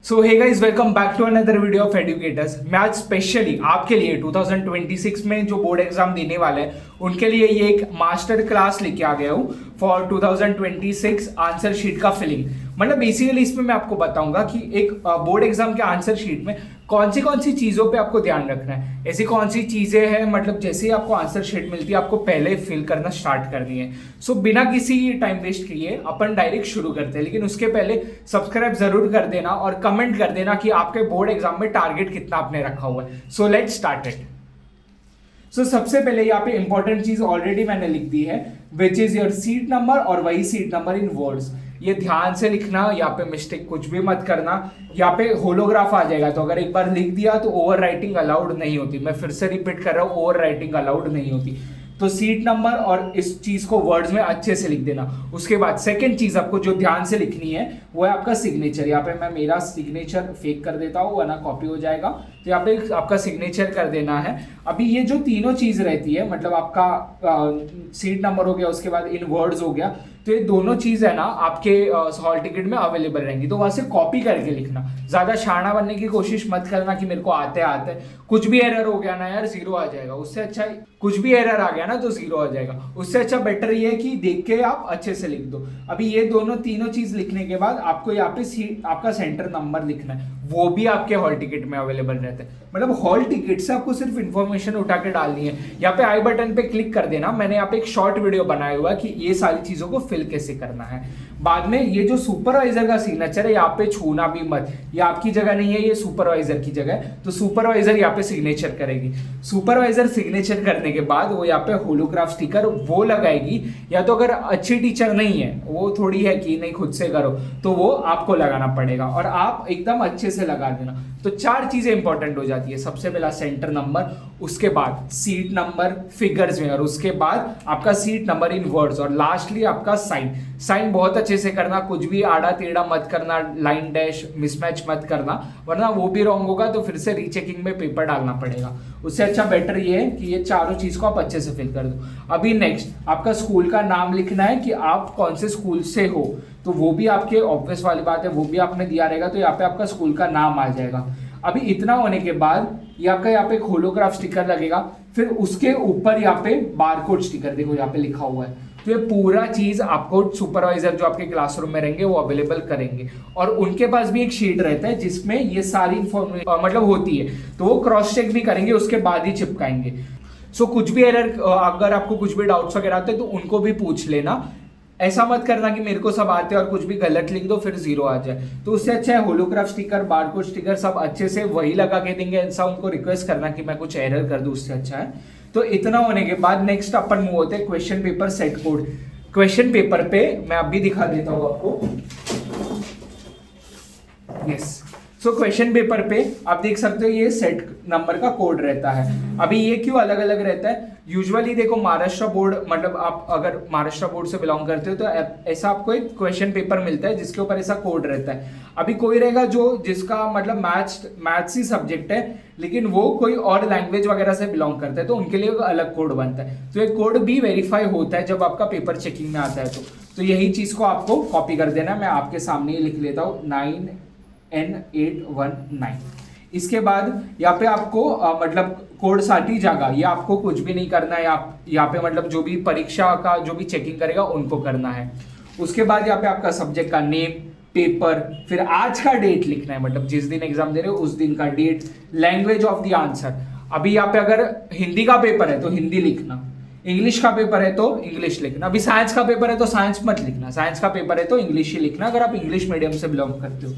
So hey guys, welcome back to another video of educators. मैं आज specially आपके लिए 2026 में जो बोर्ड एग्जाम देने वाले हैं उनके लिए ये एक मास्टर क्लास लेके आ गया हूँ फॉर 2026 आंसर शीट का फिलिंग। मतलब बेसिकली इसमें मैं आपको बताऊंगा कि एक बोर्ड एग्जाम के आंसर शीट में कौन सी चीज़ों पे आपको ध्यान रखना है। ऐसी कौन सी चीज़ें हैं, मतलब जैसे ही आपको आंसर शीट मिलती है आपको पहले फिल करना स्टार्ट करनी है। सो बिना किसी टाइम वेस्ट किए अपन डायरेक्ट शुरू करते हैं, लेकिन उसके पहले सब्सक्राइब जरूर कर देना और कमेंट कर देना कि आपके बोर्ड एग्जाम में टारगेट कितना आपने रखा हुआ है। So let's start it. So सबसे पहले यहाँ पे इंपॉर्टेंट चीज ऑलरेडी मैंने लिख दी है, which is your seat number और वही सीट नंबर इन वर्ड्स। ये ध्यान से लिखना, यहाँ पे मिस्टेक कुछ भी मत करना। यहाँ पे होलोग्राफ आ जाएगा तो अगर एक बार लिख दिया तो ओवर राइटिंग अलाउड नहीं होती। मैं फिर से रिपीट कर रहा हूँ, ओवर राइटिंग अलाउड नहीं होती। तो सीट नंबर और इस चीज को वर्ड्स में अच्छे से लिख देना। उसके बाद सेकंड चीज आपको जो ध्यान से लिखनी है वो है आपका सिग्नेचर। यहाँ पे मैं मेरा सिग्नेचर फेक कर देता हूँ वरना कॉपी हो जाएगा। तो यहाँ पे आपका सिग्नेचर कर देना है। अभी ये जो तीनों चीज रहती है, मतलब आपका सीट नंबर हो गया, उसके बाद इन वर्ड्स हो गया, तो ये दोनों चीज है ना आपके हॉल टिकट में अवेलेबल रहेंगी। तो वहां से कॉपी करके लिखना, ज्यादा शाना बनने की कोशिश मत करना कि मेरे को आते आते कुछ भी एरर हो गया ना यार जीरो आ जाएगा। उससे अच्छा कुछ भी एरर आ गया ना तो जीरो आ जाएगा। उससे अच्छा बेटर ये है कि देख के आप अच्छे से लिख दो। अभी ये तीनों चीज लिखने के बाद आपको यहाँ पे सीट आपका सेंटर नंबर लिखना है, वो भी आपके हॉल टिकट में अवेलेबल रहता है। मतलब हॉल टिकट से आपको सिर्फ इंफॉर्मेशन उठा के डालनी है। यहाँ पे आई बटन पे क्लिक कर देना। मैंने यहाँ पे एक शॉर्ट वीडियो बनाया हुआ है कि ये सारी चीजों को फिल कैसे करना है। बाद में ये जो सुपरवाइजर का सिग्नेचर है यहाँ पे छूना भी मत, ये आपकी जगह नहीं है, ये सुपरवाइजर की जगह है। तो सुपरवाइजर यहाँ पे सिग्नेचर करेगी। सुपरवाइजर सिग्नेचर करने के बाद वो यहाँ पे होलोग्राफ स्टिकर वो लगाएगी, या तो अगर अच्छी टीचर नहीं है, वो थोड़ी है कि नहीं खुद से करो, तो वो आपको लगाना पड़ेगा और आप एकदम अच्छे से लगा देना। तो चार चीजें इंपॉर्टेंट हो जाती है। सबसे पहला सेंटर नंबर, उसके बाद सीट नंबर फिगर्स में, और उसके बाद आपका सीट नंबर इन वर्ड्स, और लास्टली आपका साइन बहुत अच्छे से करना। कुछ भी आड़ा टेढ़ा मत करना, लाइन डैश मिसमैच मत करना, वरना वो भी रॉन्ग होगा तो फिर से रीचेकिंग में पेपर डालना पड़ेगा। उससे अच्छा बेटर ये है कि ये चारों चीज को आप अच्छे से फिल कर दो। अभी नेक्स्ट आपका स्कूल का नाम लिखना है कि आप कौन से स्कूल से हो, तो वो भी आपके ऑब्वियस वाली बात है, वो भी आपने दिया रहेगा। तो यहाँ पे आपका स्कूल का नाम आ जाएगा। अभी इतना होने के बाद ये आपका यहाँ पे एक होलोग्राफ स्टिकर लगेगा, फिर उसके ऊपर यहाँ पे बारकोड स्टिकर देखो यहाँ पे लिखा हुआ है। तो ये पूरा चीज आपको सुपरवाइजर जो आपके क्लासरूम में रहेंगे वो अवेलेबल करेंगे, और उनके पास भी एक शीट रहता है जिसमें ये सारी इंफॉर्मेशन मतलब होती है, तो वो क्रॉस चेक भी करेंगे, उसके बाद ही चिपकाएंगे। सो कुछ भी एरर, अगर आपको कुछ भी डाउट्स वगैरह आते हैं तो उनको भी पूछ लेना। ऐसा मत करना कि मेरे को सब आते हैं और कुछ भी गलत लिख दो फिर जीरो आ जाए। तो उससे अच्छा है होलोग्राफ स्टिकर, बारकोड स्टिकर सब अच्छे से वही लगा के देंगे। ऐसा उनको रिक्वेस्ट करना कि मैं कुछ एरर कर दूं, उससे अच्छा है। तो इतना होने के बाद नेक्स्ट अपन मूव होते हैं question paper set code. Question paper पे मैं अभी दिखा देता हूं आपको। यस, सो क्वेश्चन पेपर पे आप देख सकते हो ये सेट नंबर का कोड रहता है। अभी ये क्यों अलग अलग रहता है? यूजुअली देखो महाराष्ट्र बोर्ड, मतलब आप अगर महाराष्ट्र बोर्ड से बिलोंग करते हो तो ऐसा आपको एक क्वेश्चन पेपर मिलता है जिसके ऊपर ऐसा कोड रहता है। अभी कोई रहेगा जिसका मतलब मैथ्स ही सब्जेक्ट है, लेकिन वो कोई और लैंग्वेज वगैरह से बिलोंग करता है, तो उनके लिए अलग कोड बनता है। तो ये कोड भी वेरीफाई होता है जब आपका पेपर चेकिंग में आता है। तो यही चीज को आपको कॉपी कर देना है। मैं आपके सामने ही लिख लेता हूँ 9N819। इसके बाद यहाँ पे आपको मतलब कोड साठी जागा, ये आपको कुछ भी नहीं करना है। यहाँ पे मतलब जो भी परीक्षा का जो भी चेकिंग करेगा उनको करना है। उसके बाद यहाँ पे आपका सब्जेक्ट का नेम, पेपर, फिर आज का डेट लिखना है, मतलब जिस दिन एग्जाम दे रहे हो उस दिन का date, language of the answer. अभी यहाँ पे अगर हिंदी का पेपर है तो हिंदी लिखना, इंग्लिश का पेपर है तो इंग्लिश लिखना। अभी साइंस का पेपर है तो साइंस मत लिखना, साइंस का पेपर है तो इंग्लिश ही लिखना अगर आप इंग्लिश मीडियम से बिलोंग करते हो।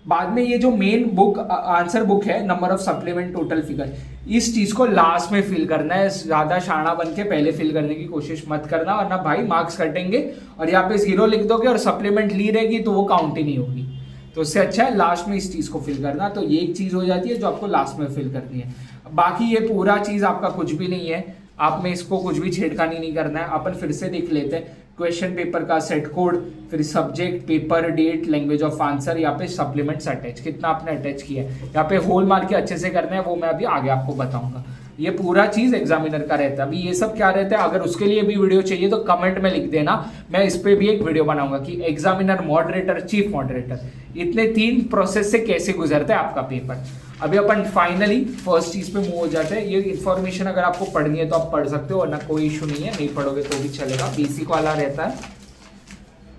बाद में ये जो मेन बुक आंसर बुक है, number of supplement total figure, इस चीज को लास्ट में फिल करना है। ज्यादा शाना बन के पहले फिल करने की कोशिश मत करना, वरना भाई मार्क्स कटेंगे और यहाँ पे जीरो लिख दोगे और सप्लीमेंट ली रहेगी तो वो काउंट ही नहीं होगी। तो उससे अच्छा है लास्ट में इस चीज को फिल करना। तो ये एक चीज हो जाती है जो आपको लास्ट में फिल करनी है। बाकी ये पूरा चीज आपका कुछ भी नहीं है, आप में इसको कुछ भी छेड़खानी नहीं करना है। अपन फिर से देख लेते हैं क्वेश्चन पेपर का सेट कोड, फिर subject, paper, date, language of answer, यहाँ पे सप्लीमेंट्स अटैच, कितना आपने अटैच किया है, यहाँ पे होल मार्क के अच्छे से करना है, वो मैं अभी आगे आपको बताऊंगा। ये पूरा चीज एग्जामिनर का रहता है। अभी ये सब क्या रहता है, अगर उसके लिए भी वीडियो चाहिए तो कमेंट में लिख देना, मैं इस पे भी एक वीडियो बनाऊंगा कि एग्जामिनर, मॉडरेटर, चीफ मॉडरेटर, इतने 3 प्रोसेस से कैसे गुजरता है आपका पेपर। अभी अपन फाइनली फर्स्ट चीज पे मूव हो जाते हैं। ये इन्फॉर्मेशन अगर आपको पढ़नी है तो आप पढ़ सकते हो, वरना कोई इशू नहीं है, नहीं पढ़ोगे तो भी चलेगा, बेसिक वाला रहता है।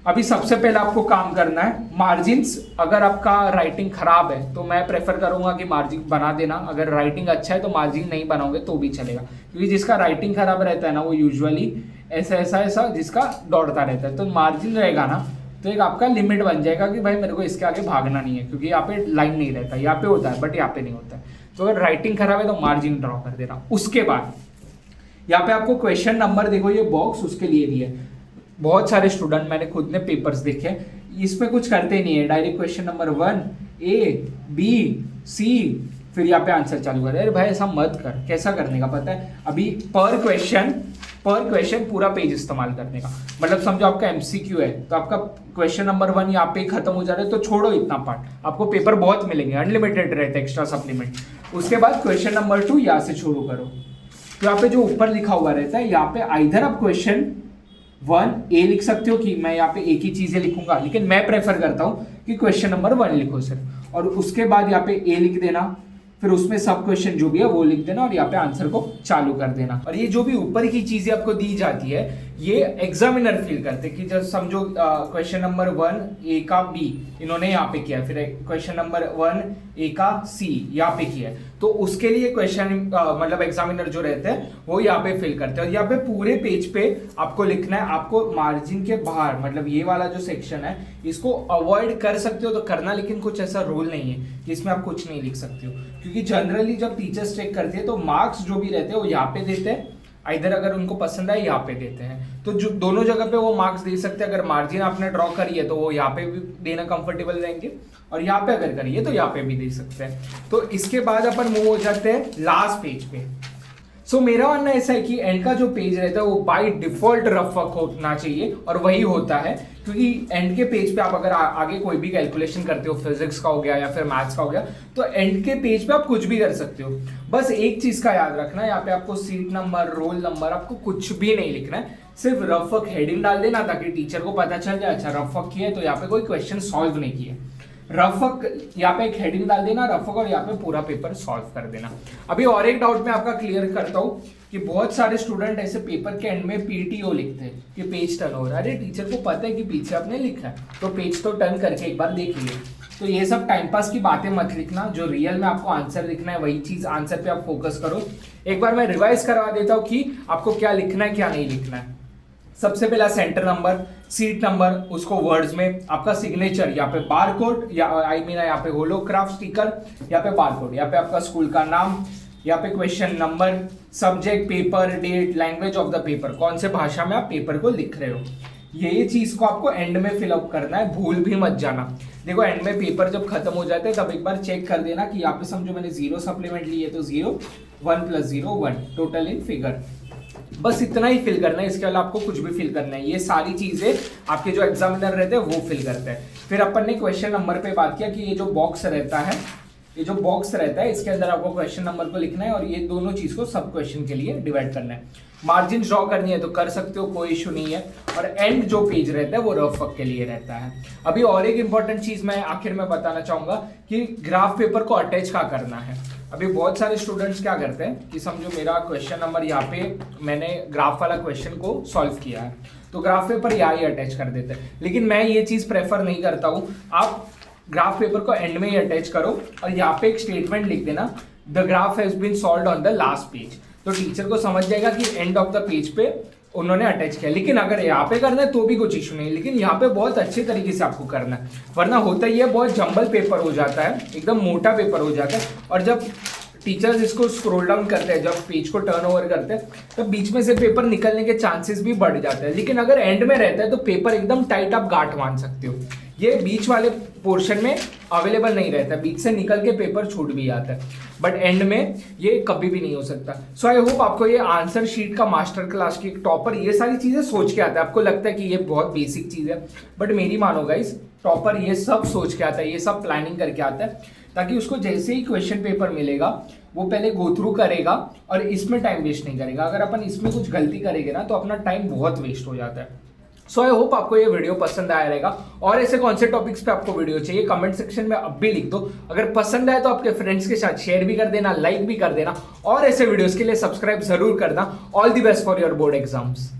अभी सबसे पहले आपको काम करना है मार्जिन्स। अगर आपका राइटिंग खराब है तो मैं प्रेफर करूंगा कि मार्जिन बना देना। अगर राइटिंग अच्छा है तो मार्जिन नहीं बनाओगे तो भी चलेगा, क्योंकि जिसका राइटिंग खराब रहता है ना वो यूजुअली ऐसा जिसका दौड़ता रहता है। तो मार्जिन रहेगा ना तो एक आपका लिमिट बन जाएगा कि भाई मेरे को इसके आगे भागना नहीं है, क्योंकि यहाँ पे लाइन नहीं रहता, यहाँ पे होता है बट यहाँ पे नहीं होता है। तो अगर राइटिंग खराब है तो मार्जिन ड्रॉ कर देना। उसके बाद यहाँ पे आपको क्वेश्चन नंबर देखो, ये बॉक्स उसके लिए भी है। बहुत सारे स्टूडेंट, मैंने खुद ने पेपर्स देखे, इसमें कुछ करते नहीं है, direct question number 1 A B C फिर यहाँ पे आंसर चालू कर। अरे भाई ऐसा मत कर। कैसा करने का पता है, अभी पर क्वेश्चन पूरा पेज इस्तेमाल करने का। मतलब समझो आपका MCQ है तो आपका क्वेश्चन नंबर 1 यहाँ पे खत्म हो जा रहा है तो छोड़ो इतना पार्ट, आपको पेपर बहुत मिलेंगे, अनलिमिटेड रहते एक्स्ट्रा सप्लीमेंट। उसके बाद क्वेश्चन नंबर 2 यहाँ से शुरू करो। तो यहाँ पे जो ऊपर लिखा हुआ रहता है, यहाँ पे आइधर आप क्वेश्चन 1A लिख सकते हो कि मैं यहाँ पे एक ही चीजें लिखूंगा, लेकिन मैं प्रेफर करता हूँ कि क्वेश्चन नंबर 1 लिखो सिर्फ, और उसके बाद यहाँ पे A लिख देना, फिर उसमें सब क्वेश्चन जो भी है वो लिख देना और यहाँ पे आंसर को चालू कर देना। और ये जो भी ऊपर की चीजें आपको दी जाती है ये एग्जामिनर फील करते हैं कि जब समझो क्वेश्चन नंबर 1 A का B इन्होंने यहाँ पे किया, फिर क्वेश्चन नंबर 1 A का C यहाँ पे किया है, तो उसके लिए क्वेश्चन मतलब एग्जामिनर जो रहते हैं वो यहाँ पे फिल करते हैं। और यहाँ पे पूरे पेज पे आपको लिखना है। आपको मार्जिन के बाहर मतलब ये वाला जो सेक्शन है इसको अवॉइड कर सकते हो तो करना, लेकिन कुछ ऐसा रूल नहीं है कि इसमें आप कुछ नहीं लिख सकते हो, क्योंकि जनरली जब टीचर्स चेक करते हैं तो मार्क्स जो भी रहते हैं वो यहाँ पे देते हैं, इधर अगर उनको पसंद आए यहाँ पे देते हैं। तो जो दोनों जगह पे वो मार्क्स दे सकते हैं। अगर मार्जिन आपने ड्रॉ करी है तो वो यहाँ पे भी देना कंफर्टेबल रहेंगे, और यहाँ पे अगर करिए तो यहाँ पे भी दे सकते हैं। तो इसके बाद अपन मूव हो जाते हैं लास्ट पेज पे। सो मेरा मानना ऐसा है कि एंड का जो पेज रहता है वो बाय डिफॉल्ट रफ वर्क होना चाहिए, और वही होता है, क्योंकि एंड के पेज पे आप अगर आगे कोई भी कैलकुलेशन करते हो, फिजिक्स का हो गया या फिर मैथ्स का हो गया, तो एंड के पेज पे आप कुछ भी कर सकते हो। बस एक चीज का याद रखना है, यहाँ पे आपको सीट नंबर, रोल नंबर, आपको कुछ भी नहीं लिखना है, सिर्फ रफ वर्क हेडिंग डाल देना ताकि टीचर को पता चल जाए अच्छा रफ वर्क किया है तो यहाँ पे कोई क्वेश्चन सॉल्व नहीं किया। रफ वर्क यहाँ पे एक हेडिंग डाल देना रफ वर्क, और यहाँ पे पूरा पेपर सॉल्व कर देना। अभी और एक डाउट मैं आपका क्लियर करता हूँ कि बहुत सारे स्टूडेंट ऐसे पेपर के एंड में PTO लिखते हैं कि पेज टर्न हो रहा है। अरे टीचर को पता है कि पीछे आपने लिखा है तो पेज तो टर्न करके एक बार देख लिए। तो ये सब टाइम पास की बातें मत लिखना, जो रियल में आपको आंसर लिखना है वही चीज आंसर पे आप फोकस करो। एक बार मैं रिवाइज करवा देता हूँ कि आपको क्या लिखना है क्या नहीं लिखना है। सबसे पहला सेंटर नंबर, सीट नंबर, उसको वर्ड्स में, आपका सिग्नेचर, यहाँ पे बार कोड या यहाँ पे होलोग्राफ स्टिकर, यहाँ पे बार कोड, यहाँ पे आपका स्कूल का नाम, यहाँ पे question number, subject, paper, date, language of the paper, कौन से भाषा में आप पेपर को लिख रहे हो। ये चीज को आपको एंड में फिलअप करना है, भूल भी मत जाना। देखो एंड में पेपर जब खत्म हो जाते हैं तब एक बार चेक कर देना कि यहाँ पे समझो मैंने 0 सप्लीमेंट ली है तो 0, 1 + 0 1 टोटल इन फिगर। बस इतना ही फिल करना है, इसके अलावा आपको कुछ भी फिल करना है। ये सारी चीजें आपके जो एग्जामिनर रहते हैं वो फिल करते हैं। फिर अपन ने क्वेश्चन नंबर पे बात किया कि ये जो बॉक्स रहता है, ये जो बॉक्स रहता है इसके अंदर आपको क्वेश्चन नंबर को लिखना है, और ये दोनों चीज को सब क्वेश्चन के लिए डिवाइड करना है। मार्जिन ड्रॉ करनी है तो कर सकते हो, कोई इशू नहीं है। और एंड जो पेज रहता है वो रफ वर्क के लिए रहता है। अभी और एक इंपॉर्टेंट चीज मैं आखिर में बताना चाहूंगा कि ग्राफ पेपर को अटैच क्या करना है। अभी बहुत सारे स्टूडेंट्स क्या करते हैं कि समझो मेरा क्वेश्चन नंबर यहाँ पे मैंने ग्राफ वाला क्वेश्चन को सॉल्व किया है तो ग्राफ पेपर यहाँ ही अटैच कर देते हैं, लेकिन मैं ये चीज प्रेफर नहीं करता हूँ। आप ग्राफ पेपर को एंड में ही अटैच करो और यहाँ पे एक स्टेटमेंट लिख देना, the graph has been solved on the last page, तो टीचर को समझ जाएगा कि एंड ऑफ द पेज पे उन्होंने अटैच किया। लेकिन अगर यहाँ पे करना है तो भी कुछ इशू नहीं, लेकिन यहाँ पे बहुत अच्छे तरीके से आपको करना है, वरना होता ही है बहुत जंबल पेपर हो जाता है, एकदम मोटा पेपर हो जाता है। और जब टीचर्स इसको स्क्रॉल डाउन करते हैं, जब पेज को टर्न ओवर करते हैं, तो बीच में से पेपर निकलने के चांसेस भी बढ़ जाते हैं। लेकिन अगर एंड में रहता है तो पेपर एकदम टाइट आप गांठ बांध सकते हो। ये बीच वाले पोर्शन में अवेलेबल नहीं रहता, बीच से निकल के पेपर छूट भी जाता है, बट एंड में ये कभी भी नहीं हो सकता। सो आई होप आपको ये आंसर शीट का मास्टर क्लास की टॉपर ये सारी चीजें सोच के आता है। आपको लगता है कि ये बहुत बेसिक चीज है, बट मेरी मानो गाइस, टॉपर ये सब सोच के आता है, ये सब प्लानिंग करके आता है, ताकि उसको जैसे ही क्वेश्चन पेपर मिलेगा वो पहले गो थ्रू करेगा और इसमें टाइम वेस्ट नहीं करेगा। अगर अपन इसमें कुछ गलती करेंगे ना तो अपना टाइम बहुत वेस्ट हो जाता है। सो आई होप आपको ये वीडियो पसंद आया रहेगा, और ऐसे कौन से टॉपिक्स पे आपको वीडियो चाहिए कमेंट सेक्शन में अब भी लिख दो। अगर पसंद आए तो आपके फ्रेंड्स के साथ शेयर भी कर देना, लाइक भी कर देना, और ऐसे वीडियोस के लिए सब्सक्राइब जरूर करना। All the best for your board exams.